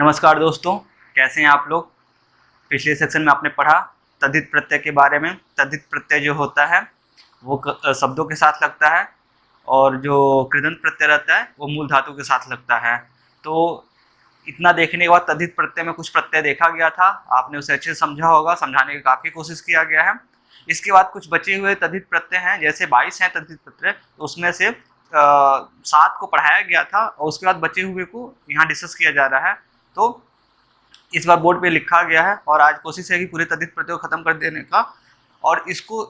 नमस्कार दोस्तों, कैसे हैं आप लोग। पिछले सेक्शन में आपने पढ़ा तद्धित प्रत्यय के बारे में। तद्धित प्रत्यय जो होता है वो शब्दों के साथ लगता है और जो कृदंत प्रत्यय रहता है वो मूल धातु के साथ लगता है। तो इतना देखने के बाद तद्धित प्रत्यय में कुछ प्रत्यय देखा गया था, आपने उसे अच्छे से समझा होगा, समझाने की काफ़ी कोशिश किया गया है। इसके बाद कुछ बचे हुए तद्धित प्रत्यय हैं, जैसे 22 हैं तद्धित प्रत्यय, तो उसमें से 7 को पढ़ाया गया था और उसके बाद बचे हुए को यहाँ डिस्कस किया जा रहा है। तो इस बार बोर्ड पे लिखा गया है और आज कोशिश है कि पूरे तद्धित प्रत्यय को खत्म कर देने का। और इसको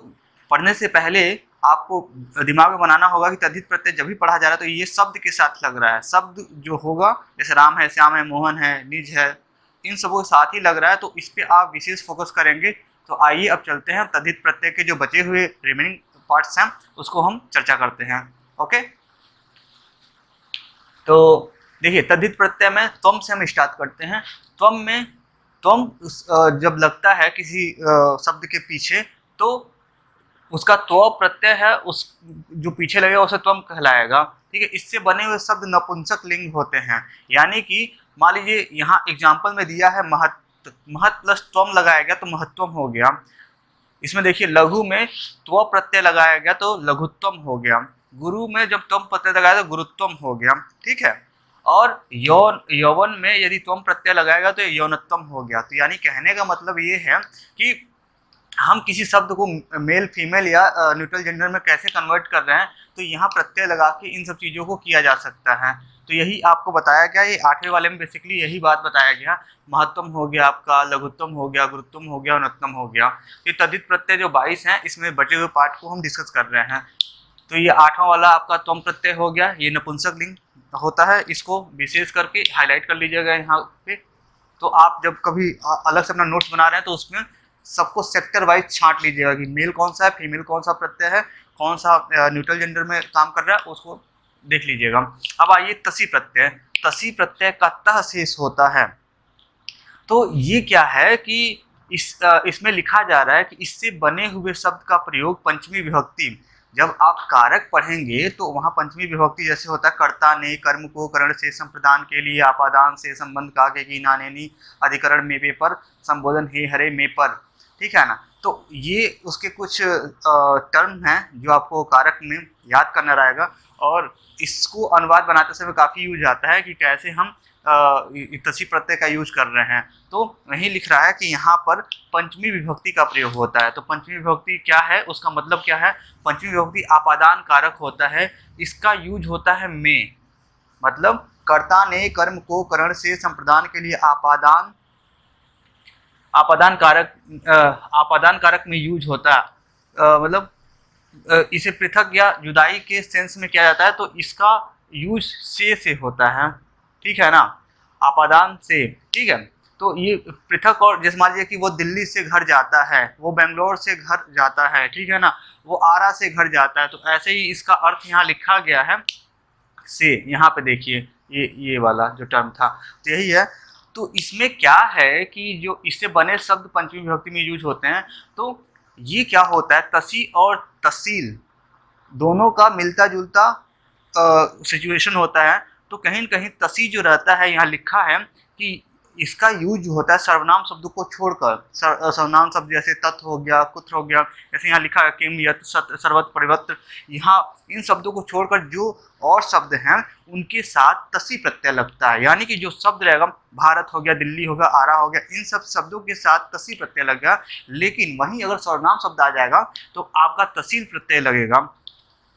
पढ़ने से पहले आपको दिमाग में बनाना होगा कि तद्धित प्रत्यय जब भी पढ़ा जा रहा है तो ये शब्द के साथ लग रहा है। शब्द जो होगा जैसे राम है, श्याम है, मोहन है, निज है, इन सबों के साथ ही लग रहा है, तो इस पे आप विशेष फोकस करेंगे। तो आइए अब चलते हैं तद्धित प्रत्यय के जो बचे हुए रिमेनिंग पार्ट्स हैं उसको हम चर्चा करते हैं। ओके, तो देखिए तद्धित प्रत्यय में त्वम से हम स्टार्ट करते हैं। त्वम में त्वम जब लगता है किसी शब्द के पीछे तो उसका त्व प्रत्यय है, उस जो पीछे लगेगा उसे त्वम कहलाएगा। ठीक है, इससे बने हुए शब्द नपुंसक लिंग होते हैं। यानी कि मान लीजिए यहाँ एग्जाम्पल में दिया है महत, महत प्लस त्वम लगाया गया तो महत्वम हो गया। इसमें देखिए लघु में त्व प्रत्यय लगाया गया तो लघुत्वम हो गया। गुरु में जब त्वम प्रत्यय लगाया तो गुरुत्वम हो गया। ठीक है, और यौन यौवन में यदि त्वम प्रत्यय लगाएगा तो यौनत्वम हो गया। तो यानी कहने का मतलब ये है कि हम किसी शब्द को मेल फीमेल या न्यूट्रल जेंडर में कैसे कन्वर्ट कर रहे हैं, तो यहाँ प्रत्यय लगा के इन सब चीज़ों को किया जा सकता है। तो यही आपको बताया गया, ये 8वें वाले में बेसिकली यही बात बताया गया। महत्तम हो गया आपका, लघुत्तम हो गया, गुरुत्तम हो गया, उन्नतम हो गया। ये तद्धित प्रत्यय जो 22 हैं इसमें बचे हुए पार्ट को हम डिस्कस कर रहे हैं। तो ये 8वां वाला आपका त्वम प्रत्यय हो गया, ये नपुंसक लिंग होता है, इसको विशेष करके हाईलाइट कर लीजिएगा यहाँ पे। तो आप जब कभी अलग से अपना नोट्स बना रहे हैं तो उसमें सबको सेक्टर वाइज छांट लीजिएगा कि मेल कौन सा है, फीमेल कौन सा प्रत्यय है, कौन सा न्यूट्रल जेंडर में काम कर रहा है, उसको देख लीजिएगा। अब आइए तसी प्रत्यय। तसी प्रत्यय का तह शेष होता है। तो ये क्या है कि इसमें लिखा जा रहा है कि इससे बने हुए शब्द का प्रयोग पंचमी विभक्ति, जब आप कारक पढ़ेंगे तो वहाँ पंचमी विभक्ति जैसे होता है कर्ता ने कर्म को करण से संप्रदान के लिए आपादान से संबंध काके की नानेनी अधिकरण में पे पर संबोधन हे हरे में पर। ठीक है ना, तो ये उसके कुछ टर्म हैं जो आपको कारक में याद करना रहेगा और इसको अनुवाद बनाते समय काफ़ी यूज आता है कि कैसे हम तसी प्रत्यय का यूज कर रहे हैं। तो वही लिख रहा है कि यहाँ पर पंचमी विभक्ति का प्रयोग होता है। तो पंचमी विभक्ति क्या है, उसका मतलब क्या है। पंचमी विभक्ति आपादान कारक होता है, इसका यूज होता है में, मतलब कर्ता ने कर्म को करण से संप्रदान के लिए आपादान कारक में यूज होता है। मतलब इसे पृथक या जुदाई के सेंस में किया जाता है तो इसका यूज से होता है। ठीक है ना, आपादान से। ठीक है, तो ये पृथक, और जैसे मान लीजिए कि वो दिल्ली से घर जाता है, वो बेंगलोर से घर जाता है, ठीक है ना, वो आरा से घर जाता है, तो ऐसे ही इसका अर्थ यहाँ लिखा गया है से। यहाँ पे देखिए ये वाला जो टर्म था तो यही है। तो इसमें क्या है कि जो इससे बने शब्द पंचमी विभक्ति में यूज होते हैं, तो ये क्या होता है, तसी और तहसील दोनों का मिलता जुलता सिचुएशन होता है। तो कहीं न कहीं तसी जो रहता है, यहाँ लिखा है कि इसका यूज होता है सर्वनाम शब्दों को छोड़कर। सर्वनाम शब्द जैसे तत् हो गया, कुत्र हो गया, जैसे यहाँ लिखा है किम, यत्, सत, सर्वत्र, परिवत्र, यहाँ इन शब्दों को छोड़कर जो और शब्द हैं उनके साथ तसी प्रत्यय लगता है। यानी कि जो शब्द रहेगा, भारत हो गया, दिल्ली हो गया, आरा हो गया, इन सब शब्दों के साथ तसी प्रत्यय लगेगा। लेकिन वहीं अगर सर्वनाम शब्द आ जाएगा तो आपका तसील प्रत्यय लगेगा।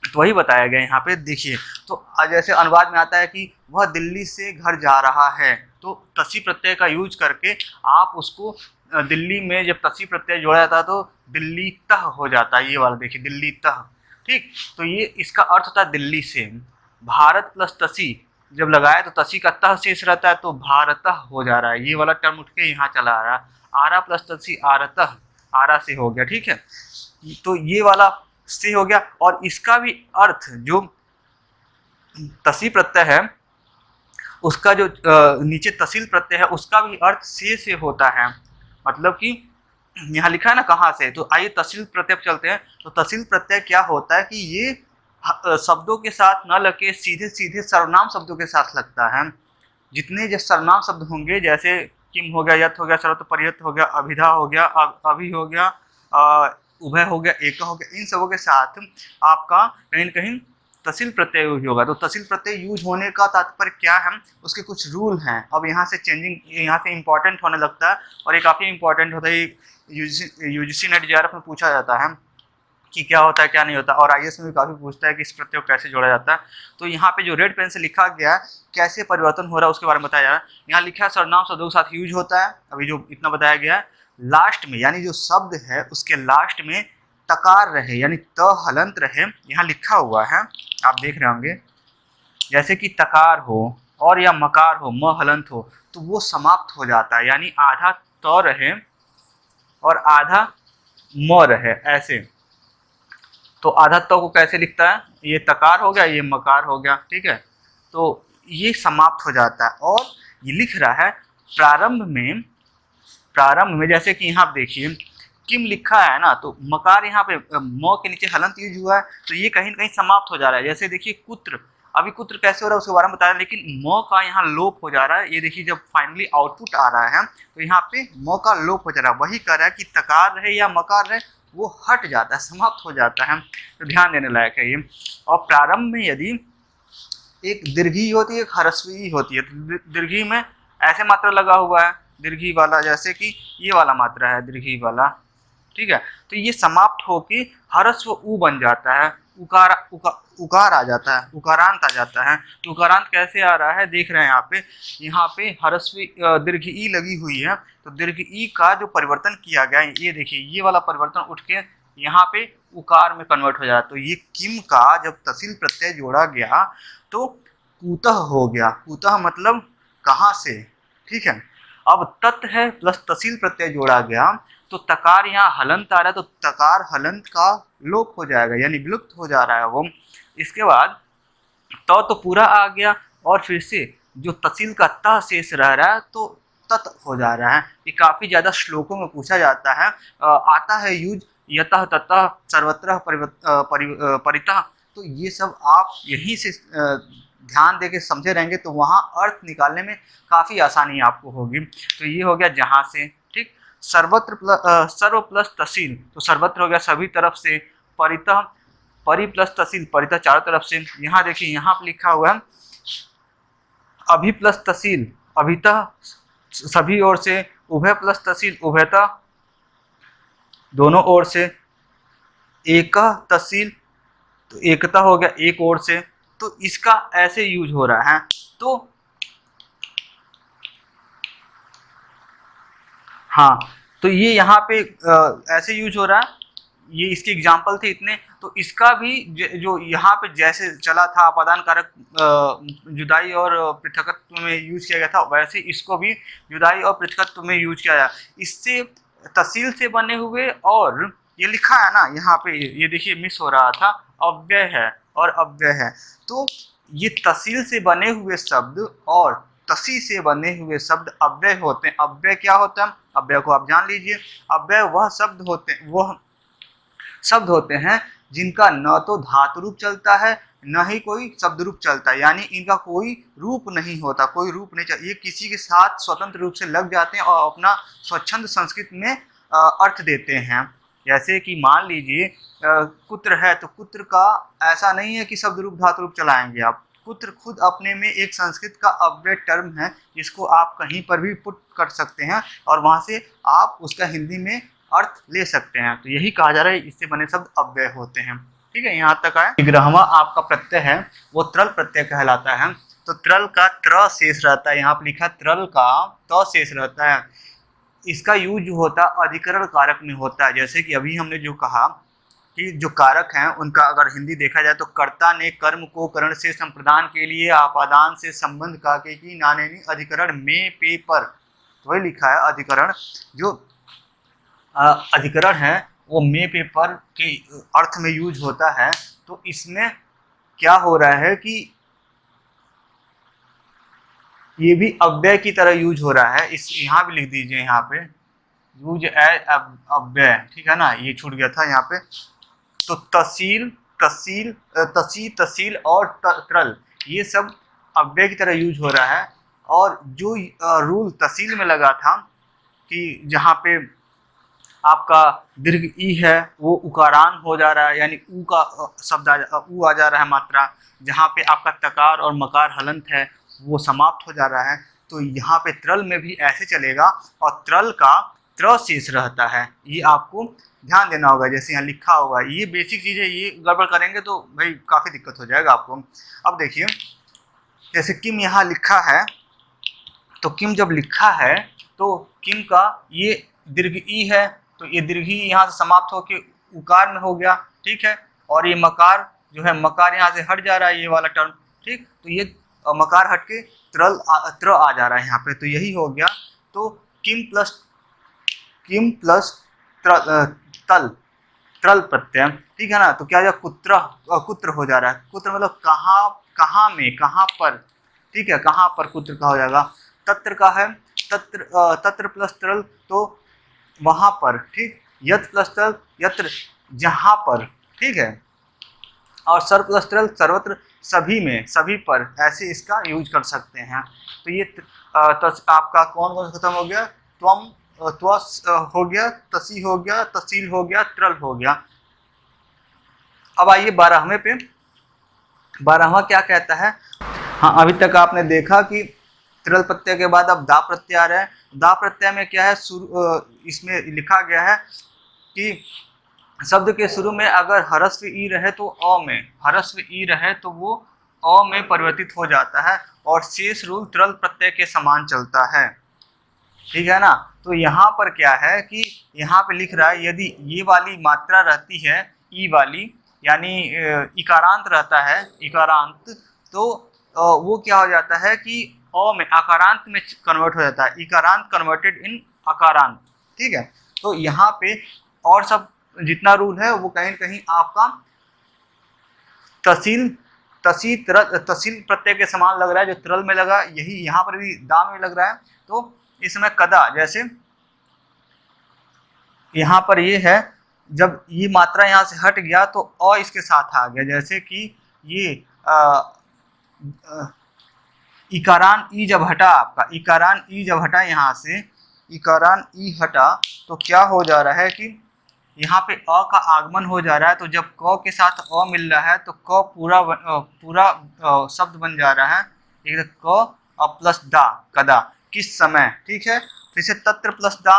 तो वही बताया गया यहाँ पे। देखिए, तो जैसे अनुवाद में आता है कि वह दिल्ली से घर जा रहा है, तो तसी प्रत्यय का यूज करके आप उसको दिल्ली में जब तसी प्रत्यय जोड़ा जाता है तो दिल्ली तह हो जाता है। ये वाला देखिए, दिल्ली तह। ठीक, तो ये इसका अर्थ होता है दिल्ली से। भारत प्लस तसी जब लगाया तो तसी का तह शेष रहता है तो भारतः हो जा रहा है। ये वाला टर्म उठ के यहाँ चला आ रहा है। आरा प्लस तसी आरतः, आरा से हो गया। ठीक है, तो ये वाला से हो गया। और इसका भी अर्थ जो तसी प्रत्यय है उसका जो नीचे तसील प्रत्यय है उसका भी अर्थ से होता है। मतलब कि यहाँ लिखा है ना कहाँ से, तो आइए तसील प्रत्यय चलते हैं। तो तसील प्रत्यय क्या होता है कि ये शब्दों के साथ न लगे सीधे सीधे सर्वनाम शब्दों के साथ लगता है। जितने जो सर्वनाम शब्द होंगे, जैसे किम हो गया, यथ हो गया, सर्वत्र पर्यत हो गया, अभिधा हो गया, अभी हो गया, उभय हो गया, एक हो गया, इन सबों के साथ आपका कहीं न कहीं तसिल प्रत्यय यूज होगा। तो तसिल प्रत्यय यूज होने का तात्पर्य क्या है, उसके कुछ रूल हैं। अब यहाँ से चेंजिंग, यहाँ से इंपॉर्टेंट होने लगता है, और ये काफ़ी इंपॉर्टेंट होता है। यूजीसी नेट जेआरएफ में पूछा जाता है कि क्या होता है क्या नहीं होता, और आईएएस में भी काफ़ी पूछता है कि इस प्रत्यय को कैसे जोड़ा जाता है। तो यहाँ पे जो रेड पेन से लिखा गया है कैसे परिवर्तन हो रहा है उसके बारे में बताया जा रहा है। यहाँ लिखा है सर्वनाम शब्दों के साथ यूज होता है, अभी जो इतना बताया गया है। लास्ट में यानी जो शब्द है उसके लास्ट में तकार रहे यानी त हलंत रहे, यहाँ लिखा हुआ है, आप देख रहे होंगे। जैसे कि तकार हो और या मकार हो, म हलंत हो, तो वो समाप्त हो जाता है, यानी आधा त रहे और आधा म रहे, ऐसे। तो आधा तो को कैसे लिखता है, ये तकार हो गया, ये मकार हो गया, ठीक है। तो ये समाप्त हो जाता है, और ये लिख रहा है प्रारंभ में जैसे कि यहाँ आप देखिए किम लिखा है ना, तो मकार यहाँ पे म के नीचे हलंत यूज हुआ है, तो ये कहीं न कहीं समाप्त हो जा रहा है। जैसे देखिए कुत्र, अभी कुत्र कैसे हो रहा है उसके बारे में बताया, लेकिन म का यहाँ लोप हो जा रहा है। ये देखिए जब फाइनली आउटपुट आ रहा है तो यहाँ पे म का लोप हो जा रहा है। वही कह रहा है कि तकार रहे या मकार रहे, वो हट जाता है, समाप्त हो जाता है। तो ध्यान देने लायक है ये। और प्रारंभ में यदि एक दीर्घी होती है, एक ह्रस्वी होती है, तो दीर्घी में ऐसे मात्रा लगा हुआ है दीर्घी वाला, जैसे कि ये वाला मात्रा है दीर्घी वाला, ठीक है। तो ये समाप्त होके ह्रस्व उ बन जाता है, उकार आ जाता है, उकारांत आ जाता है। तो उकारांत कैसे आ रहा है देख रहे हैं यहाँ पे ह्रस्वी दीर्घ ई लगी हुई है, तो दीर्घ ई का जो परिवर्तन किया गया है, ये देखिए ये वाला परिवर्तन उठ के यहाँ पे उकार में कन्वर्ट हो जाता है। तो ये किम का जब तसिल प्रत्यय जोड़ा गया तो कूतः हो गया। कूतः मतलब कहाँ से, ठीक है। अब तत् है प्लस तसिल प्रत्यय जोड़ा गया तो तकार यहाँ हलंत आ रहा है, तो तकार हलंत का लोप हो जाएगा यानी विलुप्त हो जा रहा है वो। इसके बाद तो पूरा आ गया, और फिर से जो तसिल का त शेष रह रहा है तो तत् हो जा रहा है। ये काफ़ी ज़्यादा श्लोकों में पूछा जाता है, आता है यूज यतः ततः सर्वत्र परितः। तो ये सब आप यहीं से ध्यान दे के समझे रहेंगे तो वहाँ अर्थ निकालने में काफ़ी आसानी आपको होगी। तो ये हो गया जहाँ से, ठीक। सर्व प्लस तसील, तो सर्वत्र हो गया सभी तरफ से, परितः परि प्लस तसील, परितः चारों तरफ से। यहाँ देखिए यहाँ पर लिखा हुआ है अभि प्लस तसील, अभितः सभी ओर से, उभय प्लस तसील, उभयतः दोनों ओर से, एक तसील, तो एकता हो गया एक ओर से। तो इसका ऐसे यूज हो रहा है। तो हाँ, तो ये यहाँ पे ऐसे यूज हो रहा है, ये इसके एग्जाम्पल थे इतने। तो इसका भी जो यहाँ पे जैसे चला था अपादान कारक जुदाई और पृथकत्व में यूज किया गया था, वैसे इसको भी जुदाई और पृथकत्व में यूज किया गया। इससे तसील से बने हुए, और ये लिखा है ना यहाँ पे, ये देखिए मिस हो रहा था, अव्यय है और अव्यय है। तो ये तसील से बने हुए शब्द और तसी से बने हुए शब्द अव्यय होते हैं। अव्यय क्या होता है, अव्यय को आप जान लीजिए। अव्यय वह शब्द होते हैं जिनका न तो धातु रूप चलता है न ही कोई शब्द रूप चलता है, यानी इनका कोई रूप नहीं होता, कोई रूप नहीं चलता। ये किसी के साथ स्वतंत्र रूप से लग जाते हैं और अपना स्वच्छंद संस्कृत में अर्थ देते हैं। जैसे कि मान लीजिए कुत्र है, तो कुत्र का ऐसा नहीं है कि शब्द रूप धातु रूप चलाएंगे आप। कुत्र खुद अपने में एक संस्कृत का अव्यय टर्म है, जिसको आप कहीं पर भी पुट कर सकते हैं और वहां से आप उसका हिंदी में अर्थ ले सकते हैं। तो यही कहा जा रहा है, इससे बने शब्द अव्यय होते हैं, ठीक है। यहाँ तक आए। विग्रहवा आपका प्रत्यय है वो त्रल प्रत्यय कहलाता है। तो त्रल का त्र शेष रहता है, यहाँ पर लिखा त्रल का त शेष रहता है। इसका यूज होता अधिकरण कारक में होता है। जैसे कि अभी हमने जो कहा कि जो कारक हैं उनका अगर हिंदी देखा जाए तो कर्ता ने कर्म को करण से संप्रदान के लिए आपादान से संबंध का के की नानेनी अधिकरण में पे पर, तो वही लिखा है अधिकरण। जो अधिकरण है वो मे पे पर के अर्थ में यूज होता है। तो इसमें क्या हो रहा है कि ये भी अव्यय की तरह यूज हो रहा है। इस यहाँ भी लिख दीजिए, यहाँ पे यूज एज अव्यय, ठीक है ना, ये छूट गया था यहाँ पे। तो तसील, तसी, तसील और त्रल, ये सब अव्यय की तरह यूज हो रहा है। और जो रूल तहसील में लगा था कि जहाँ पे आपका दीर्घ ई है वो उकारान हो जा रहा है, यानी ऊ का शब्द ऊ आ जा रहा है मात्रा, जहाँ पे आपका तकार और मकार हलंत है वो समाप्त हो जा रहा है। तो यहाँ पे त्रल में भी ऐसे चलेगा और त्रल का त्र शेष रहता है, ये आपको ध्यान देना होगा। जैसे यहाँ लिखा होगा, ये बेसिक चीज़ है, ये गड़बड़ करेंगे तो भाई काफ़ी दिक्कत हो जाएगा आपको। अब देखिए जैसे किम यहाँ लिखा है, तो किम जब लिखा है तो किम का ये दीर्घ ई है, तो ये दीर्घ ई यहाँ से समाप्त होके उकार में हो गया, ठीक है। और ये मकार जो है, मकार यहाँ से हट जा रहा है, ये वाला टर्म, ठीक। तो ये मकार हट के त्र आ जा रहा है यहाँ पे, तो यही हो गया। तो किम प्लस तल त्रल प्रत्यय, ठीक है ना। तो क्या कुत्र हो जा रहा है, कुत्र मतलब कहाँ में, कहाँ पर, ठीक है, कहाँ पर कुत्र का हो जाएगा। तत्र का है, तत्र प्लस त्रल तो वहाँ पर, ठीक। यत प्लस त्रल यत्र जहाँ पर, ठीक है। और सर प्लस त्रल सर्वत्र सभी में, सभी पर, ऐसे इसका यूज कर सकते हैं। तो ये आपका कौन खत्म हो गया, त्वम त्वस हो गया, तसी हो गया, तसील हो गया, त्रल हो गया। अब आइए 12वें पे। 12वां क्या कहता है। हाँ, अभी तक आपने देखा कि त्रल प्रत्यय के बाद अब दा प्रत्यय आ रहा है। दा प्रत्यय में क्या है, इसमें लिखा गया है कि शब्द के शुरू में अगर हरस्व ई रहे तो अ में, हरस्व ई रहे तो वो अ में परिवर्तित हो जाता है और शेष रूल त्रल प्रत्यय के समान चलता है, ठीक है ना। तो यहाँ पर क्या है कि यहाँ पे लिख रहा है, यदि ये वाली मात्रा रहती है ई वाली, यानी इकारांत रहता है, इकारांत, तो वो क्या हो जाता है कि अ में आकारांत में कन्वर्ट हो जाता है, इकारांत कन्वर्टेड इन आकारांत, ठीक है। तो यहाँ पे और सब जितना रूल है वो कहीं कहीं आपका तसील प्रत्यय के समान लग रहा है, जो त्रल में लगा यही यहाँ पर भी दा में लग रहा है। तो इसमें कदा, जैसे यहाँ पर ये है, जब ये मात्रा यहाँ से हट गया तो अ इसके साथ आ गया, जैसे कि ये इकारान ई जब हटा, आपका इकारान ई जब हटा, यहाँ से इकारान ई हटा तो क्या हो जा रहा है कि यहाँ पे अ का आगमन हो जा रहा है। तो जब क के साथ अ मिल रहा है तो क पूरा शब्द बन जा रहा है, एक क प्लस दा, कदा, किस समय, ठीक है। फिर से तत्र प्लस दा,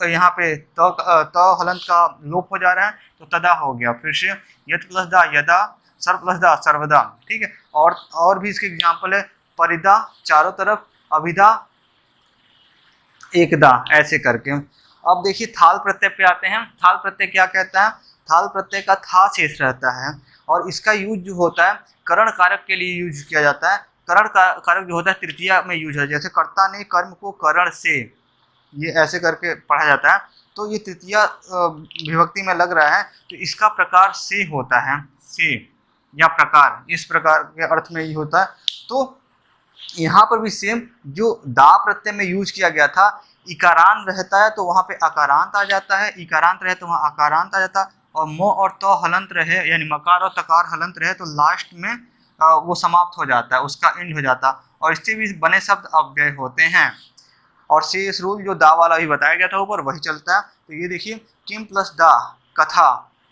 यहाँ पे त हलंत का लोप हो जा रहा है तो तदा हो गया। फिर से यत प्लस दा, यदा, सर प्लस दा, सर्वदा, ठीक है। और भी इसके एग्जाम्पल है, परिदा चारों तरफ, अभिदा, एकदा, ऐसे करके। अब देखिए थाल प्रत्यय पे आते हैं। थाल प्रत्यय क्या कहता है, थाल प्रत्यय का था शेष रहता है और इसका यूज जो होता है करण कारक के लिए यूज किया जाता है। करण कारक जो होता है तृतीया में यूज है, जैसे कर्ता ने कर्म को करण से, ये ऐसे करके पढ़ा जाता है। तो ये तृतीया विभक्ति में लग रहा है तो इसका प्रकार से होता है, से या प्रकार, इस प्रकार के अर्थ में ये होता है। तो यहाँ पर भी सेम, जो दा प्रत्यय में यूज किया गया था, इकारान रहता है तो वहाँ पे अकारांत आ जाता है, इकारांत रहे तो वहाँ अकारांत आ जाता है, और म और तो हलंत रहे, यानी मकार और तकार हलंत रहे तो लास्ट में वो समाप्त हो जाता है, उसका एंड हो जाता है, और इससे भी बने शब्द अव्यय होते हैं। और शेष रूल जो दा वाला भी बताया गया था ऊपर, वही चलता है। तो ये देखिए, किम प्लस दा, कथा,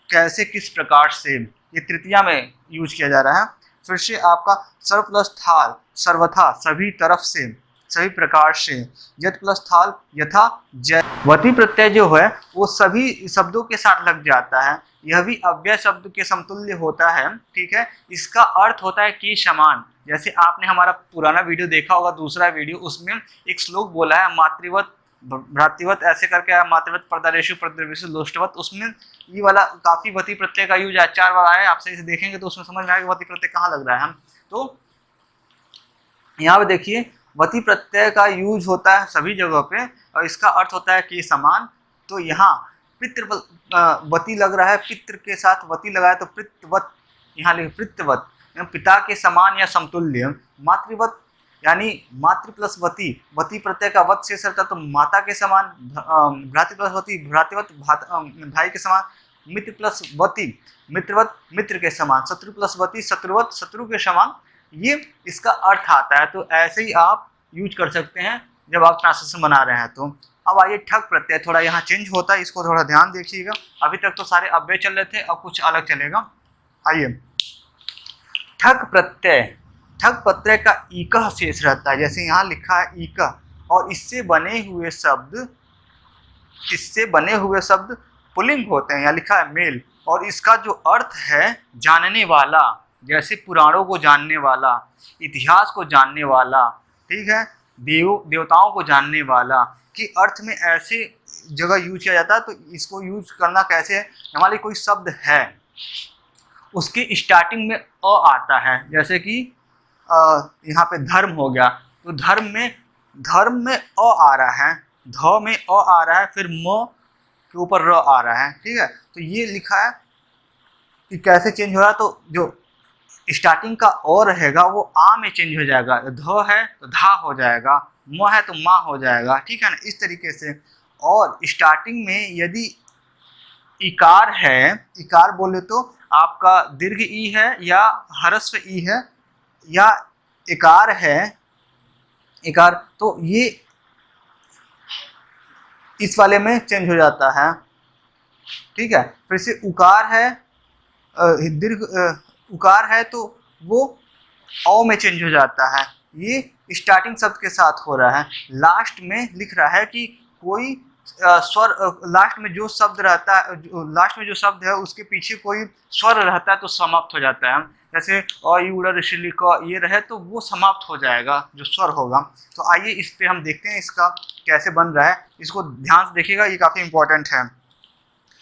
कैसे, किस प्रकार से, ये तृतीया में यूज किया जा रहा है। फिर से आपका सर्व प्लस थाल, सर्वथा, सभी तरफ से, सभी प्रकार से। यत प्लस थाल, यथा, जय। वती प्रत्यय जो है वो सभी शब्दों के साथ लग जाता है, यह भी अव्यय शब्द के समतुल्य होता है, ठीक है। इसका अर्थ होता है कि समान। जैसे आपने हमारा पुराना वीडियो देखा होगा, दूसरा वीडियो, उसमें एक श्लोक बोला है, मातृवत भ्रातृवत ऐसे करके आया, मातृवत पर्दारेशु प्रद्रवेशु लोष्टवत, उसमें ये वाला काफी वती प्रत्यय का यूज है, 4 बार आया। आपसे इसे देखेंगे तो उसमें समझ में आएगा वती प्रत्यय कहाँ लग रहा है। हम तो यहाँ पे देखिए, वती प्रत्यय का यूज होता है सभी जगहों पे और इसका अर्थ होता है कि समान। तो यहाँ पितृ वती लग रहा है, पितृ के साथ वती लगाया तो पितृवत, यहाँ लिखे पितृवत, पिता के समान या समतुल्य। मातृवत यानी मातृ प्लस वती, वती प्रत्यय का वत शेष रहता तो माता के समान। भ्रातृ प्लस वती, भ्रातृवत, भाई के समान। मित्र प्लस वती, मित्रवत, मित्र के समान। शत्रु प्लस वती, शत्रुवत, शत्रु के समान। ये इसका अर्थ आता है। तो ऐसे ही आप यूज कर सकते हैं जब आप ट्रांसलेशन बना रहे हैं। तो अब आइए ठक प्रत्यय, थोड़ा यहाँ चेंज होता है, इसको थोड़ा ध्यान देखिएगा। अभी तक तो सारे अव्यय चल रहे थे, अब कुछ अलग चलेगा। आइए, ठक प्रत्यय, ठक प्रत्यय का इकह शेष रहता है, जैसे यहाँ लिखा है इकह, और इससे बने हुए शब्द पुल्लिंग होते हैं। यहाँ लिखा है मेल, और इसका जो अर्थ है जानने वाला, जैसे पुराणों को जानने वाला, इतिहास को जानने वाला, ठीक है, देवताओं को जानने वाला के अर्थ में ऐसे जगह यूज किया जाता है। तो इसको यूज करना कैसे है, हमारे कोई शब्द है उसकी स्टार्टिंग में अ आता है, जैसे कि यहाँ पे धर्म हो गया, तो धर्म में अ आ रहा है, ध में अ आ रहा है, फिर म के ऊपर र आ रहा है, ठीक है। तो ये लिखा है कि कैसे चेंज हो रहा है, तो जो स्टार्टिंग का अ रहेगा वो आ में चेंज हो जाएगा, ध है तो धा हो जाएगा, म है तो मा हो जाएगा, ठीक है ना, इस तरीके से। और स्टार्टिंग में यदि इकार है, इकार बोले तो आपका दीर्घ ई है या ह्रस्व ई है या इकार है, इकार, तो ये इस वाले में चेंज हो जाता है, ठीक है। फिर से उकार है, दीर्घ उकार है तो वो औ में चेंज हो जाता है। ये स्टार्टिंग शब्द के साथ हो रहा है। लास्ट में लिख रहा है कि कोई स्वर, लास्ट में जो शब्द रहता है, लास्ट में जो शब्द है उसके पीछे कोई स्वर रहता है तो समाप्त हो जाता है। जैसे अ ई उड़ा ऋषि क ये रहे तो वो समाप्त हो जाएगा जो स्वर होगा। तो आइए इस पे हम देखते हैं इसका कैसे बन रहा है, इसको ध्यान से देखिएगा, ये काफ़ी इंपॉर्टेंट है।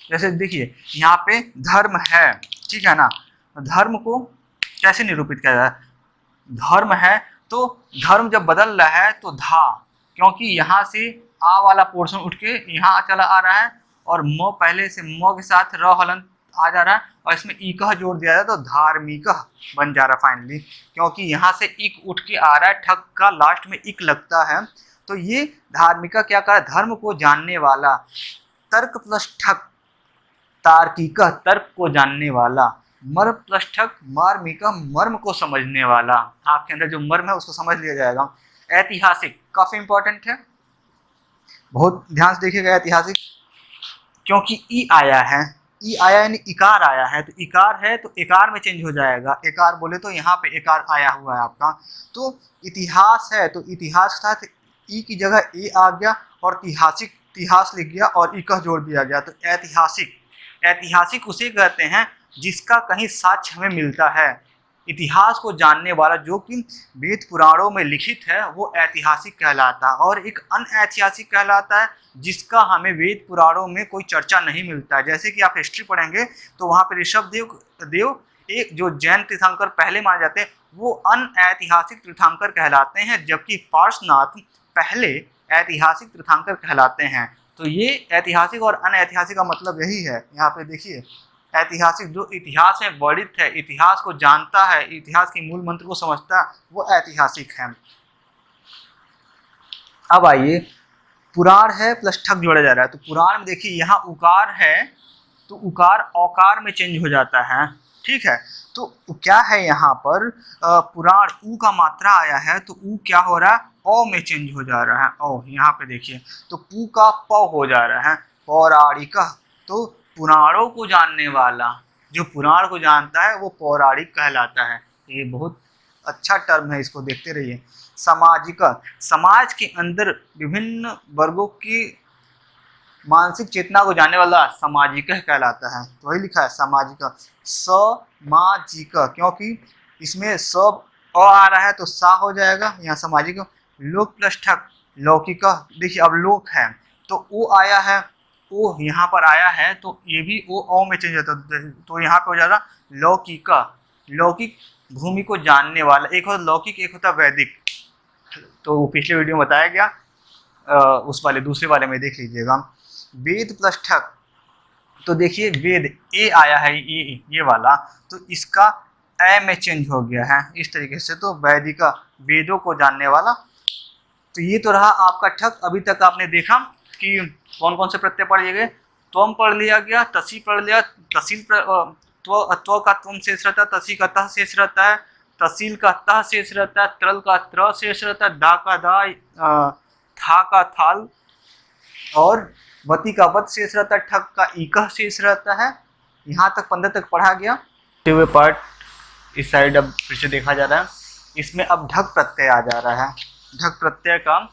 जैसे देखिए यहाँ पे धर्म है, ठीक है ना, धर्म को कैसे निरूपित किया जाए, धर्म है तो धर्म जब बदल रहा है तो धा, क्योंकि यहाँ से आ वाला पोर्शन उठ के यहाँ चला आ रहा है, और म पहले से म के साथ र हलन आ जा रहा है, और इसमें इकह जोड़ दिया जाए तो धार्मिकह बन जा रहा है फाइनली, क्योंकि यहाँ से इक उठ के आ रहा है, ठग का लास्ट में इक लगता है। तो ये धार्मिका क्या कर, धर्म को जानने वाला, तर्क प्लस ठग, तार्किक तर्क को जानने वाला, मर्म प्लस ठग, मार्मिक मर्म को समझने वाला, आपके अंदर जो मर्म है उसको समझ लिया जाएगा। ऐतिहासिक काफी इंपॉर्टेंट है, बहुत ध्यान से देखिएगा। ऐतिहासिक क्योंकि ई आया है, ई आया यानी इकार आया है, तो इकार है तो इकार में चेंज हो जाएगा, इकार बोले तो यहाँ पे इकार आया हुआ है आपका। तो इतिहास है तो इतिहास के साथ ई की जगह ए आ गया, और इतिहासिक इतिहास लिख गया और इकह जोड़ दिया गया, तो ऐतिहासिक। ऐतिहासिक उसे कहते हैं जिसका कहीं साक्ष्य हमें मिलता है। इतिहास को जानने वाला जो कि वेद पुराणों में लिखित है वो ऐतिहासिक कहलाता है, और एक अनऐतिहासिक कहलाता है जिसका हमें वेद पुराणों में कोई चर्चा नहीं मिलता है। जैसे कि आप हिस्ट्री पढ़ेंगे तो वहाँ पर ऋषभ देव एक जो जैन तीर्थंकर पहले माने जाते हैं वो अनऐतिहासिक तीर्थंकर कहलाते हैं, जबकि पार्श्वनाथ पहले ऐतिहासिक तीर्थंकर कहलाते हैं। तो ये ऐतिहासिक और अनऐतिहासिक का मतलब यही है। यहाँ पे देखिए ऐतिहासिक जो इतिहास में वर्णित है, इतिहास को जानता है, इतिहास के मूल मंत्र को समझता है, वो ऐतिहासिक है। अब आइए, पुराण है प्लस ठग जोड़ा जा रहा है, तो पुराण में देखिए यहाँ उकार है तो उकार औकार में चेंज हो जाता है, ठीक है। तो क्या है यहाँ पर, पुराण ऊ का मात्रा आया है तो ऊ क्या हो रहा है, औ में चेंज हो जा रहा है, औ यहाँ पे देखिए, तो पू का प हो जा रहा है, पौराणिक। तो पुराणों को जानने वाला, जो पुराण को जानता है वो पौराणिक कहलाता है। ये बहुत अच्छा टर्म है, इसको देखते रहिए। सामाजिक, समाज के अंदर विभिन्न वर्गों की मानसिक चेतना को जानने वाला सामाजिक कहलाता है, तो वही लिखा है सामाजिक, सामाजिक, क्योंकि इसमें सब अ आ रहा है तो सा हो जाएगा यहाँ सामाजिक। लोक प्लस ठग, लौकिक, देखिए अब लोक है तो ओ आया है, ओ यहाँ पर आया है तो ये भी ओ औ में चेंज होता है, तो यहाँ पे हो जाएगा लौकिक। लौकिक भूमि को जानने वाला, एक होता लौकिक एक होता वैदिक, तो पिछले वीडियो में बताया गया, उस वाले दूसरे वाले में देख लीजिएगा। वेद प्लस ठग, तो देखिए वेद ए आया है, ये वाला, तो इसका ए में चेंज हो गया है इस तरीके से, तो वैदिक वेदों को जानने वाला। तो ये तो रहा आपका ठग। अभी तक आपने देखा कि कौन कौन से प्रत्यय पढ़ लिए गए, त्वम पढ़ लिया गया, तसी पढ़ लिया, तसील त्व का त्वम शेष रहता है, तसी का तह शेष रहता है, तहसील का ता शेष रहता है, तरल का त्र शेष रहता है, दा का दा, था का थाल, और वती का वत शेष रहता है, ठग का इका शेष रहता है। यहाँ तक 15 तक पढ़ा गया। हुए पार्ट इस साइड अब फिर से देखा जा रहा है। इसमें अब ढक प्रत्यय आ जा रहा है। ढक प्रत्यय का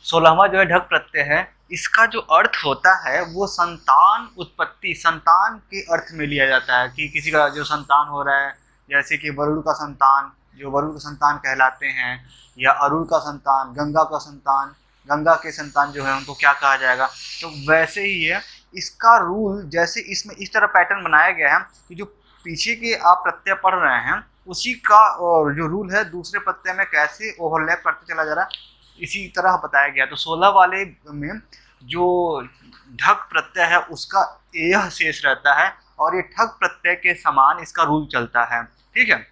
16वां जो है ढक प्रत्यय है। इसका जो अर्थ होता है वो संतान उत्पत्ति, संतान के अर्थ में लिया जाता है कि किसी का जो संतान हो रहा है, जैसे कि वरुण का संतान, जो वरुण का संतान कहलाते हैं, या अरुण का संतान, गंगा का संतान, गंगा के संतान जो है उनको क्या कहा जाएगा। तो वैसे ही है इसका रूल, जैसे इसमें इस तरह पैटर्न बनाया गया है कि जो पीछे के आप प्रत्यय पढ़ रहे हैं उसी का जो रूल है दूसरे प्रत्यय में कैसे ओवरलैप करते चला जा रहा है, इसी तरह बताया गया। तो 16 वाले में जो ढक प्रत्यय है उसका यह शेष रहता है, और ये ठक प्रत्यय के समान इसका रूल चलता है। ठीक है,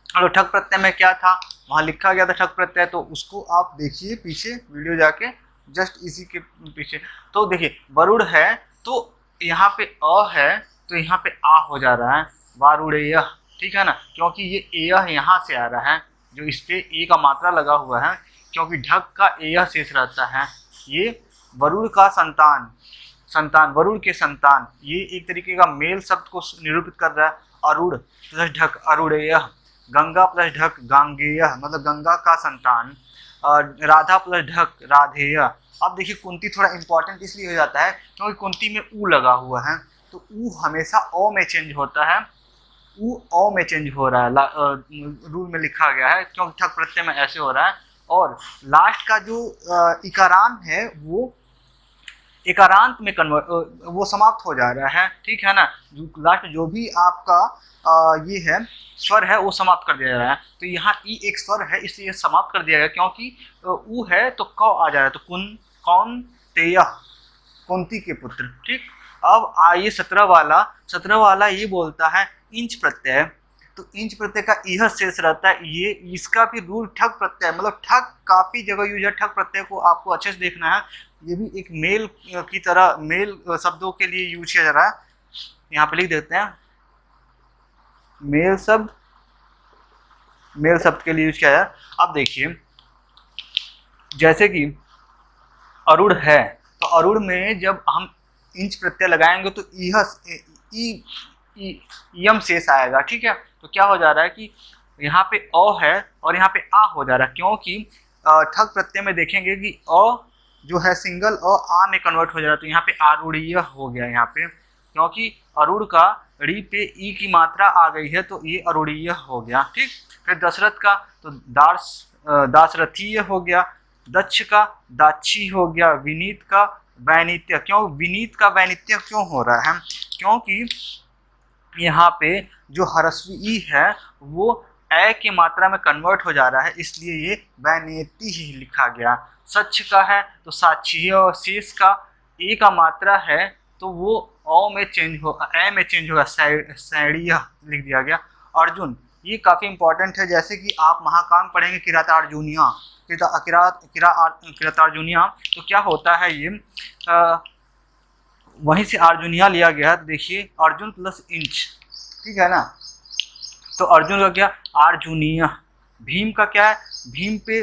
और ठक प्रत्यय में क्या था वहाँ लिखा गया था ठक प्रत्यय, तो उसको आप देखिए पीछे वीडियो जाके, जस्ट इसी के पीछे। तो देखिए वरुण है तो यहाँ पे अ है तो यहाँ पे आ हो जा रहा है, वारुड़ेय, ठीक है ना, क्योंकि ये यह यहाँ से आ रहा है, जो इस पे ए का मात्रा लगा हुआ है, क्योंकि ढक का यह शेष रहता है। ये वरुण का संतान, संतान वरुण के संतान, ये एक तरीके का मेल शब्द को निरूपित कर रहा है। अरुण प्लस ढक अरुणेय, गंगा प्लस ढक गांगेय, मतलब गंगा का संतान, राधा प्लस ढक राधेय। अब देखिए कुंती थोड़ा इंपॉर्टेंट इसलिए हो जाता है क्योंकि कुंती में ऊ लगा हुआ है, तो ऊ हमेशा ओ में चेंज होता है, ऊ ओ में चेंज हो रहा है, रूल में लिखा गया है, क्योंकि ठक प्रत्यय में ऐसे हो रहा है। और लास्ट का जो इकारान है वो एकारांत में कन्वर्ट, वो समाप्त हो जा रहा है, ठीक है ना। लास्ट जो भी आपका ये है स्वर है वो समाप्त कर दिया जा रहा है। तो यहाँ ई एक स्वर है इसलिए समाप्त कर दिया गया, क्योंकि ऊ है तो क आ जा रहा है, तो कुन कौन तेय, कुंती के पुत्र। ठीक, अब आइए 17 वाला ये बोलता है इंच प्रत्यय। तो इंच प्रत्यय का यह शेष रहता है, ये इसका भी रूल ठक प्रत्यय, मतलब ठक काफी जगह यूज है। ठक प्रत्यय को आपको अच्छे से देखना है, ये भी एक मेल की तरह, मेल शब्दों के लिए यूज किया जा रहा है। यहाँ पे लिख देते हैं मेल शब्द, मेल शब्द के लिए यूज किया है। अब देखिए जैसे कि अरुण है, तो अरुण में जब हम इंच प्रत्यय लगाएंगे तो यम शेष आएगा, ठीक है। तो क्या हो जा रहा है कि यहाँ पे अ है और यहाँ पे आ हो जा रहा है, क्योंकि ठक प्रत्यय में देखेंगे कि अ जो है सिंगल आ में कन्वर्ट हो जा रहा है, तो यहाँ पे आरूढ़ीय हो गया यहाँ पे, क्योंकि अरुण का री पे ई की मात्रा आ गई है तो ये अरूढ़ीय हो गया। ठीक, फिर दशरथ का तो दासरथीय हो गया, दक्ष का दाक्षी हो गया, विनीत का वैनित्य। क्यों विनीत का वैनित्य क्यों हो रहा है, क्योंकि यहाँ पे जो ह्रस्व ई है वो ए की मात्रा में कन्वर्ट हो जा रहा है, इसलिए ये वैनेति ही लिखा गया। सच का है तो साक्षी, और शेष का ए का मात्रा है तो वो ओ में चेंज हो, ए में चेंज होगा, सैड़ीय लिख दिया गया। अर्जुन ये काफ़ी इंपॉर्टेंट है, जैसे कि आप महाकाव्य पढ़ेंगे किरातार्जुनिया, किरातार्जुनिया, तो क्या होता है ये वहीं से अर्जुनिया लिया गया है। तो देखिए अर्जुन प्लस इंच, ठीक है ना, तो अर्जुन का क्या अर्जुनिया। भीम का क्या है, भीम पे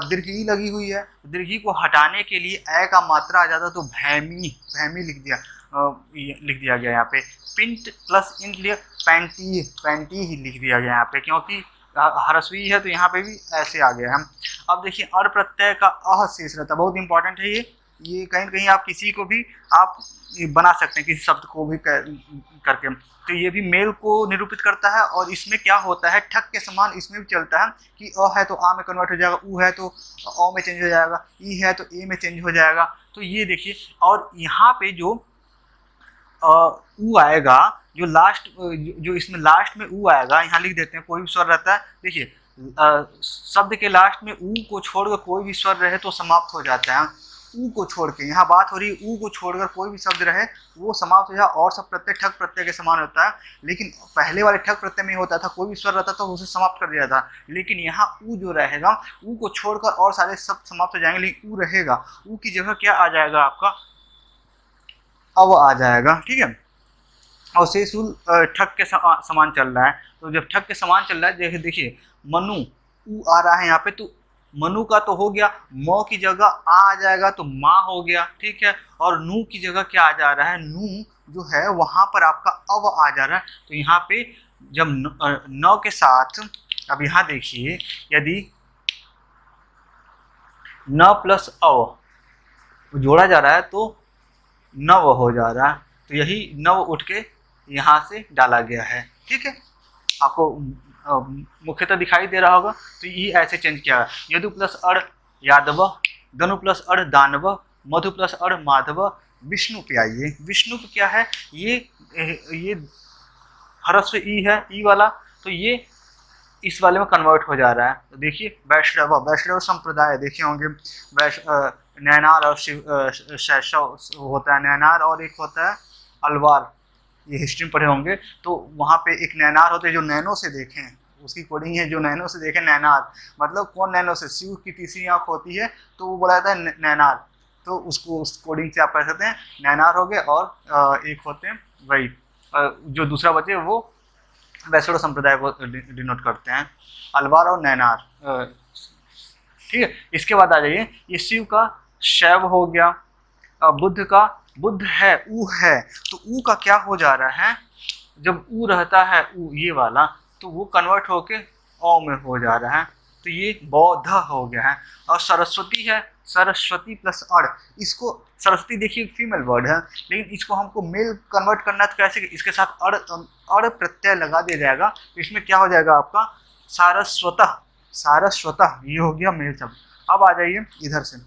दीर्घी लगी हुई है, दीर्घी को हटाने के लिए ए का मात्रा आ जाता तो भैमी, भैमी लिख दिया गया यहाँ पे। पिंट प्लस इंट लिए पैंटी, पैंटी ही लिख दिया गया यहाँ पे, क्योंकि ह्रस्वी है तो यहाँ पे भी ऐसे आ गया है। अब देखिए अर प्रत्यय का अह शेष रहता है, बहुत इंपॉर्टेंट है ये कहीं कहीं आप किसी को भी आप बना सकते हैं, किसी शब्द को भी करके, तो ये भी मेल को निरूपित करता है। और इसमें क्या होता है ठक के समान इसमें भी चलता है कि अ है तो आ में कन्वर्ट हो जाएगा, ऊ है तो अ में चेंज हो जाएगा, ई है तो ए में चेंज हो जाएगा। तो ये देखिए, और यहाँ पे जो ऊ आएगा, जो लास्ट जो इसमें लास्ट में ऊ आएगा, यहाँ लिख देते हैं कोई भी स्वर रहता है। देखिए शब्द के लास्ट में ऊ को छोड़कर कोई भी स्वर रहे तो समाप्त हो जाता है। ऊ को छोड़ के यहाँ बात हो रही है, ऊ को छोड़कर कोई भी शब्द रहे वो समाप्त हो जाए, और सब प्रत्यय ठक प्रत्यय के समान होता है। लेकिन पहले वाले ठक प्रत्यय में होता था कोई भी स्वर रहता था तो उसे समाप्त कर दिया था, लेकिन यहाँ ऊ जो रहेगा, ऊ को छोड़कर और सारे शब्द समाप्त हो जाएंगे, लेकिन ऊ रहेगा, ऊ की जगह क्या आ जाएगा आपका अव आ जाएगा, ठीक है। और शेषूल ठक के समान चल रहा है। तो जब ठक के समान चल रहा है, जैसे देखिए मनु ऊ आ रहा है यहाँ पे, तो मनु का तो हो गया, म की जगह आ जाएगा तो माँ हो गया, ठीक है। और नू की जगह क्या आ जा रहा है, नू जो है वहां पर आपका अव आ जा रहा है। तो यहाँ पे जब न के साथ, अब यहाँ देखिए, यदि न प्लस अव जोड़ा जा रहा है तो नव हो जा रहा है। तो यही नव उठ के यहाँ से डाला गया है, ठीक है। आपको मुख्यतः दिखाई दे रहा होगा। तो ये ऐसे चेंज किया है, यदु प्लस अड़ यादव, धनु प्लस अड़ दानव, मधु प्लस अड़ माधव, विष्णु पे आइए। विष्णु पे क्या है, ये हरस्व ई है, ई वाला, तो ये इस वाले में कन्वर्ट हो जा रहा है। तो देखिए वैष्णव, वैष्णव संप्रदाय देखे होंगे, नैनार और शैशव होता है नैनार, और एक होता है अलवार, ये हिस्ट्री में पढ़े होंगे। तो वहाँ पे एक नैनार होते हैं जो नैनो से देखें, उसकी कोडिंग है जो नैनो से देखें नैनार, मतलब कौन नैनो से, शिव की तीसरी आँख होती है तो वो बोला जाता है नैनार। तो उसको उस कोडिंग से आप पढ़ सकते हैं, नैनार हो गए। और एक होते हैं वही जो दूसरा बचे वो वैष्णव संप्रदाय को डिनोट करते हैं, अलवार और नैनार, ठीक है। इसके बाद आ जाइए, ये शिव का शैव हो गया, बुद्ध का, बुद्ध है ऊ है, तो ऊ का क्या हो जा रहा है, जब ऊ रहता है ऊ ये वाला, तो वो कन्वर्ट होके औ में हो जा रहा है। तो ये बौद्ध हो गया है। और सरस्वती है, सरस्वती प्लस अड़, इसको सरस्वती देखिए फीमेल वर्ड है, लेकिन इसको हमको मेल कन्वर्ट करना है, तो कैसे, इसके साथ अड़ प्रत्यय लगा दिया जाएगा। तो इसमें क्या हो जाएगा आपका सारस्वतः, सारस्वतः, ये हो गया मेल शब्द। अब आ जाइए इधर से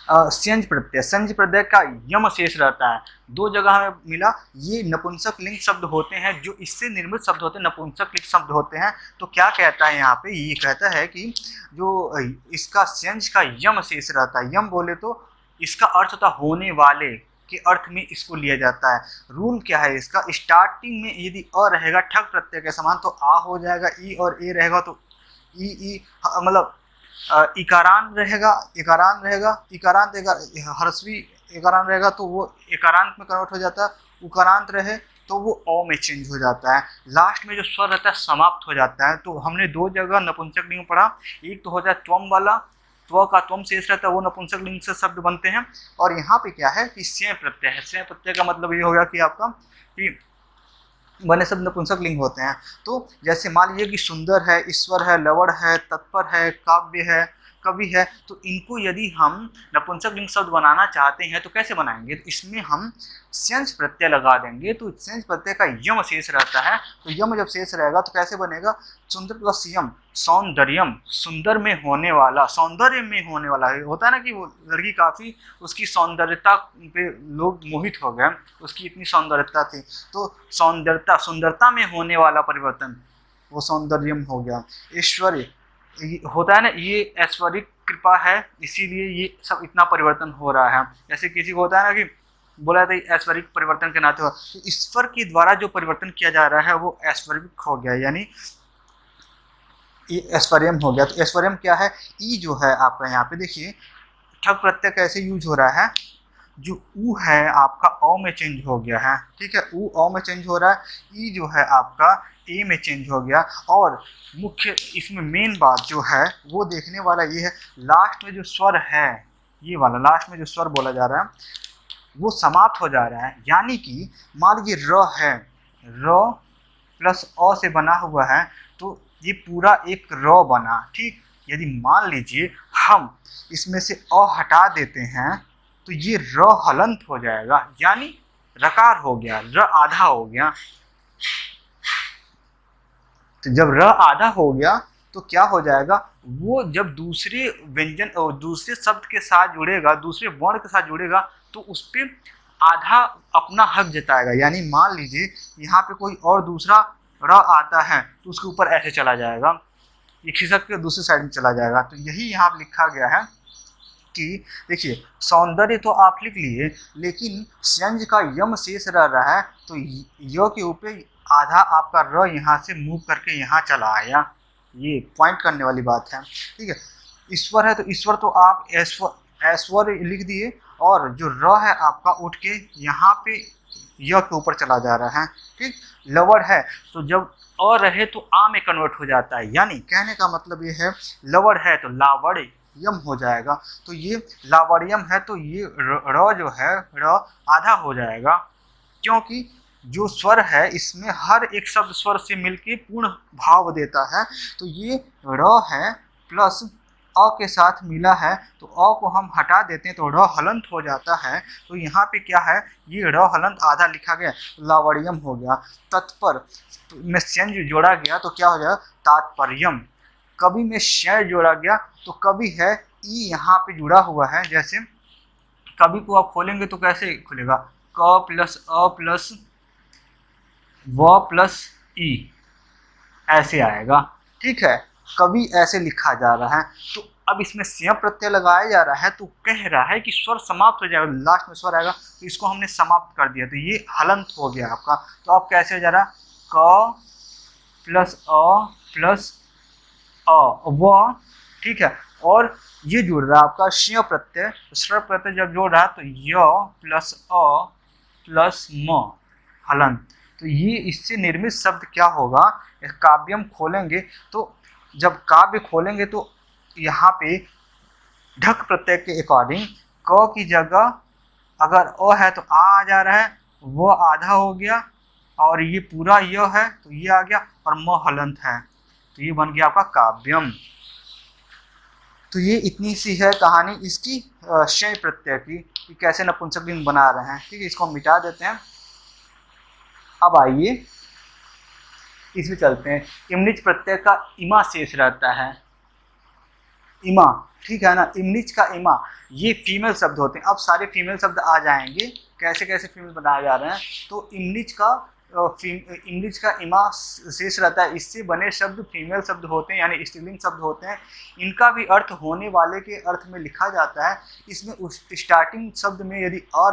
संज प्रत्यय, संज प्रत्यय का यम शेष रहता है। दो जगह हमें मिला, ये नपुंसक लिंग शब्द होते हैं, जो इससे निर्मित शब्द होते हैं नपुंसक लिंग शब्द होते हैं। तो क्या कहता है यहाँ पे, ये कहता है कि जो इसका संज का यम शेष रहता है, यम बोले तो इसका अर्थ होता होने वाले के अर्थ में इसको लिया जाता है। रूल क्या है इसका, स्टार्टिंग में यदि अ रहेगा ठक प्रत्यय के समान तो आ हो जाएगा, ई और ए रहेगा तो ई मतलब इकारान रहेगा, इकारान रहेगा, इकारांत हरस्वी इकारान रहेगा तो वो इकारांत में कन्वर्ट हो जाता है। उकारांत रहे तो वो अ में चेंज हो जाता है। लास्ट में जो स्वर रहता है समाप्त हो जाता है। तो हमने दो जगह नपुंसक लिंग पढ़ा, एक तो हो जाए त्वम वाला, त्व का त्वम शेष रहता है, वो नपुंसक लिंग से शब्द बनते हैं। और यहाँ पे क्या है कि स्यं प्रत्यय है। स्यं प्रत्यय का मतलब ये हो गया कि आपका कि बने शब्द नपुंसक लिंग होते हैं। तो जैसे मान लीजिए कि सुंदर है, ईश्वर है, लवण है, तत्पर है, काव्य है, कवि है, तो इनको यदि हम नपुंसक लिंग शब्द बनाना चाहते हैं तो कैसे बनाएंगे, तो इसमें हम सेंस प्रत्यय लगा देंगे। तो सेंस प्रत्यय का यम शेष रहता है। तो यम जब शेष रहेगा तो कैसे बनेगा, सुंदर प्लस यम, सौंदर्यम, सुंदर में होने वाला, सौंदर्य में होने वाला होता है ना कि वो लड़की काफ़ी उसकी सौंदर्यता पे लोग मोहित हो गए, उसकी इतनी सौंदर्यता थी। तो सौंदर्यता, सुंदरता में होने वाला परिवर्तन, वो सौंदर्यम हो गया। ऐश्वर्य होता है ना, ये ऐश्वरिक कृपा है, इसीलिए ये सब इतना परिवर्तन हो रहा है। जैसे किसी को होता है ना कि बोला था ऐश्वरिक परिवर्तन के नाते हो, तो ईश्वर के द्वारा जो परिवर्तन किया जा रहा है वो ऐश्वरिक हो गया, यानी ये ऐश्वर्यम हो गया। तो ऐश्वर्यम क्या है, ई जो है आपका यहाँ पे देखिए ठग प्रत्यय कैसे यूज हो रहा है, जो ऊ है आपका अ में चेंज हो गया है, ठीक है, ऊ अ में चेंज हो रहा है, ई जो है आपका ए में चेंज हो गया। और मुख्य इसमें मेन बात जो है वो देखने वाला ये है, लास्ट में जो स्वर है, ये वाला लास्ट में जो स्वर बोला जा रहा है वो समाप्त हो जा रहा है। यानी कि मान लीजिए र है, र प्लस अ से बना हुआ है, तो ये पूरा एक र बना, ठीक। यदि मान लीजिए हम इसमें से अ हटा देते हैं तो ये र हलंत हो जाएगा, यानी रकार हो गया, र आधा हो गया। तो जब र आधा हो गया तो क्या हो जाएगा, वो जब दूसरे व्यंजन और दूसरे शब्द के साथ जुड़ेगा, दूसरे वर्ण के साथ जुड़ेगा, तो उस पर आधा अपना हक जताएगा। यानी मान लीजिए यहाँ पे कोई और दूसरा र आता है तो उसके ऊपर ऐसे चला जाएगा, ये खिसक के दूसरी साइड में चला जाएगा। तो यही यहाँ पर लिखा गया है कि देखिए सौंदर्य तो आप लिख लिए, लेकिन संज का यम शेष रह रहा है, तो य के ऊपर आधा आपका र यहाँ से मूव करके यहाँ चला आया। ये पॉइंट करने वाली बात है, ठीक है। ईश्वर है तो ईश्वर तो आप ऐश्वर्य लिख दिए, और जो र है आपका उठ के यहाँ पे य के ऊपर चला जा रहा है। ठीक, लवड़ है तो जब अ रहे तो आ में कन्वर्ट हो जाता है, यानी कहने का मतलब ये है लवड़ है तो लावड़यम हो जाएगा। तो ये लावड़यम है तो ये र जो है र आधा हो जाएगा, क्योंकि जो स्वर है इसमें हर एक शब्द स्वर से मिलके पूर्ण भाव देता है। तो ये र है प्लस अ के साथ मिला है तो अ को हम हटा देते हैं तो र हलंत हो जाता है। तो यहाँ पे क्या है, ये र हलंत आधा लिखा गया, लावड़ियम हो गया। तत्पर में संज जोड़ा गया तो क्या हो जाएगा, तात्पर्यम। कवि में श जोड़ा गया तो कवि है ई यहाँ पे जुड़ा हुआ है। जैसे कवि को आप खोलेंगे तो कैसे खुलेगा, क प्लस अ प्लस व प्लस ई ऐसे आएगा। ठीक है, कवि ऐसे लिखा जा रहा है। तो अब इसमें स्यं प्रत्यय लगाया जा रहा है तो कह रहा है कि स्वर समाप्त हो जाएगा, लास्ट में स्वर आएगा तो इसको हमने समाप्त कर दिया तो ये हलंत हो गया आपका। तो अब कैसे हो जा रहा, क प्लस अ प्लस अ व। ठीक है, और ये जुड़ रहा है आपका श्य प्रत्यय, स्वर प्रत्यय जब जोड़ रहा है तो य प्लस अ प्लस म हलंत। तो ये इससे निर्मित शब्द क्या होगा, काव्यम खोलेंगे तो जब काव्य खोलेंगे तो यहाँ पे ढक प्रत्यय के अकॉर्डिंग क की जगह अगर अ है तो आ जा रहा है, वो आधा हो गया और ये पूरा य है तो ये आ गया और म हलंत है तो ये बन गया आपका काव्यम। तो ये इतनी सी है कहानी इसकी शय प्रत्यय की कि कैसे नपुंसक लिंग बना रहे हैं। ठीक है, इसको हम मिटा देते हैं। अब आइए इसमें चलते हैं। इमनिच प्रत्यय का इमा शेष रहता है, इमा। ठीक है ना, इमनिच का इमा, ये फीमेल शब्द होते हैं। अब सारे फीमेल शब्द आ जाएंगे, कैसे कैसे फीमेल बनाए जा रहे हैं। तो इमनिच का इमा शेष रहता है, इससे बने शब्द फीमेल शब्द होते हैं यानी स्त्रीलिंग शब्द होते हैं। इनका भी अर्थ होने वाले के अर्थ में लिखा जाता है। इसमें उस स्टार्टिंग शब्द में यदि उ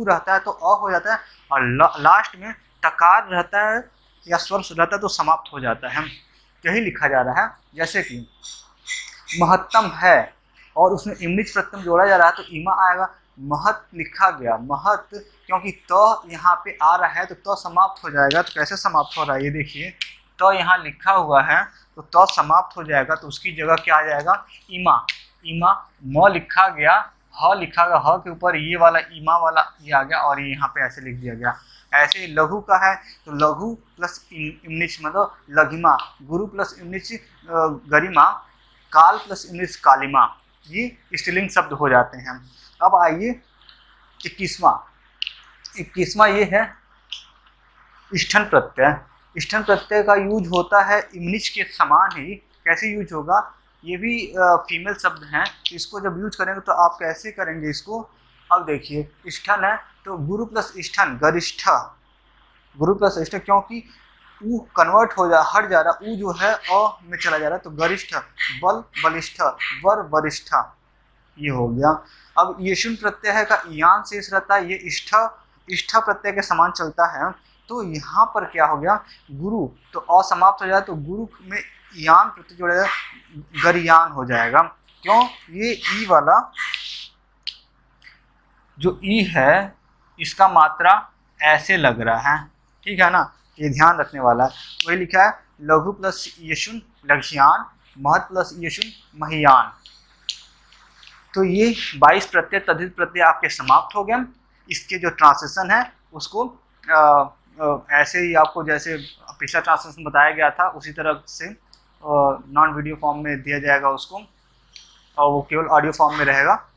रहता है तो अ हो जाता है और लास्ट में तकार रहता है या स्वर रहता है तो समाप्त हो जाता है। यही लिखा जा रहा है। जैसे कि महत्तम है और उसमें इमनिच प्रत्यय जोड़ा जा रहा है तो इमा आएगा। महत लिखा गया, महत क्योंकि त यहाँ पे आ रहा है तो त समाप्त हो जाएगा। तो कैसे समाप्त हो रहा है ये देखिए, त यहाँ लिखा हुआ है तो त समाप्त हो जाएगा तो उसकी जगह क्या आ जाएगा, इमा। इमा, म लिखा गया, ह लिखा गया, ह के ऊपर ये वाला इमा वाला ये आ गया और ये यहाँ पे ऐसे लिख दिया गया। ऐसे लघु का है तो लघु प्लस इमनिच मतलब लघिमा, गुरु प्लस इमनिच गरिमा, काल प्लस इमनिच कालिमा, ये स्त्रीलिंग शब्द हो जाते हैं। अब आइए 21वां ये है स्ठन प्रत्यय। स्ठन प्रत्यय का यूज होता है इमनिच के समान ही। कैसे यूज होगा, ये भी फीमेल शब्द हैं। इसको जब यूज करेंगे तो आप कैसे करेंगे इसको, अब देखिए स्ठन है तो गुरु प्लस स्ठन गरिष्ठ, गुरु प्लस स्ठ, क्योंकि ऊ कन्वर्ट हो जा हट जा रहा, ऊ जो है अ में चला जा रहा है तो गरिष्ठ, बल बलिष्ठ, वर वरिष्ठ, ये हो गया। अब येशुन प्रत्यय है का यान शेष रहता है, ये इष्ठ प्रत्यय के समान चलता है। तो यहाँ पर क्या हो गया, गुरु तो अ समाप्त हो जाए तो गुरु में यान प्रत्यय जोड़ा जाए, गरियान हो जाएगा। क्यों, ये ई वाला जो ई है इसका मात्रा ऐसे लग रहा है। ठीक है ना, ये ध्यान रखने वाला है। वही लिखा है लघु प्लस यशुन लघियान, महत प्लस यशुन महियान। तो ये 22 प्रत्यय तद्धित प्रत्यय आपके समाप्त हो गए। इसके जो ट्रांसलेशन है उसको ऐसे ही आपको जैसे पिछला ट्रांसलेशन बताया गया था उसी तरह से नॉन वीडियो फॉर्म में दिया जाएगा उसको, और वो केवल ऑडियो फॉर्म में रहेगा।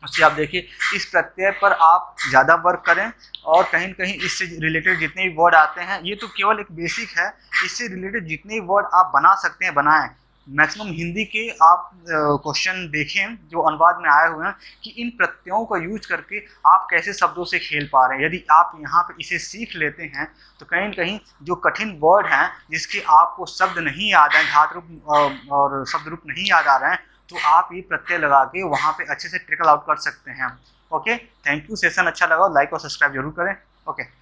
उससे आप देखिए इस प्रत्यय पर आप ज़्यादा वर्क करें और कहीं न कहीं इससे रिलेटेड जितने भी वर्ड आते हैं, ये तो केवल एक बेसिक है, इससे रिलेटेड जितने भी वर्ड आप बना सकते हैं बनाएं। मैक्सिमम हिंदी के आप क्वेश्चन देखें जो अनुवाद में आए हुए हैं कि इन प्रत्ययों का यूज करके आप कैसे शब्दों से खेल पा रहे हैं। यदि आप यहाँ पे इसे सीख लेते हैं तो कहीं न कहीं जो कठिन वर्ड हैं जिसके आपको शब्द नहीं याद हैं, धातु रूप और शब्द रूप नहीं याद आ रहे हैं, तो आप ये प्रत्यय लगा के वहाँ पे अच्छे से ट्रिकल आउट कर सकते हैं। Okay, thank you. सेशन अच्छा लगा लाइक और सब्सक्राइब जरूर करें। ओके।